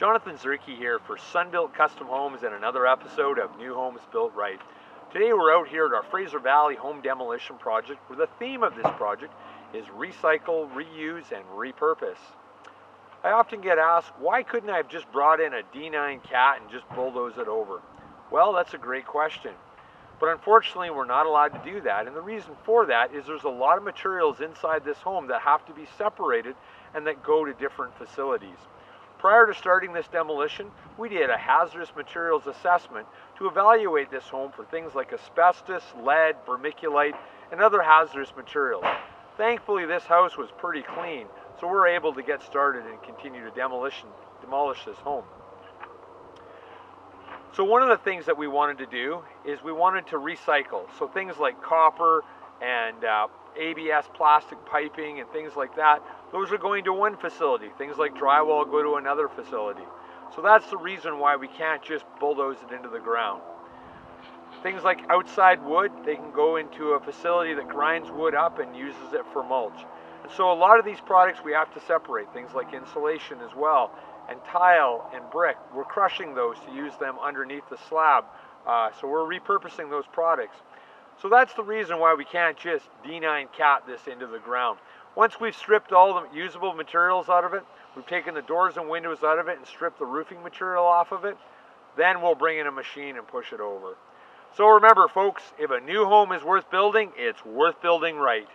Jonathan Zerke here for Sunbuilt Custom Homes and another episode of New Homes Built Right. Today we're out here at our Fraser Valley home demolition project where the theme of this project is recycle, reuse, and repurpose. I often get asked, why couldn't I have just brought in a D9 cat and just bulldoze it over? Well, that's a great question. But unfortunately, we're not allowed to do that, and the reason for that is there's a lot of materials inside this home that have to be separated and that go to different facilities. Prior to starting this demolition, we did a hazardous materials assessment to evaluate this home for things like asbestos, lead, vermiculite, and other hazardous materials. Thankfully, this house was pretty clean, so we're able to get started and continue to demolish this home. So one of the things that we wanted to do is we wanted to recycle. So things like copper and ABS plastic piping and things like that, those are going to one facility. Things like drywall go to another facility. So that's the reason why we can't just bulldoze it into the ground. Things like outside wood, they can go into a facility that grinds wood up and uses it for mulch. And so a lot of these products we have to separate, things like insulation as well, and tile and brick. We're crushing those to use them underneath the slab. So we're repurposing those products. So that's the reason why we can't just D9 cat this into the ground. Once we've stripped all the usable materials out of it, we've taken the doors and windows out of it and stripped the roofing material off of it, then we'll bring in a machine and push it over. So remember folks, if a new home is worth building, it's worth building right.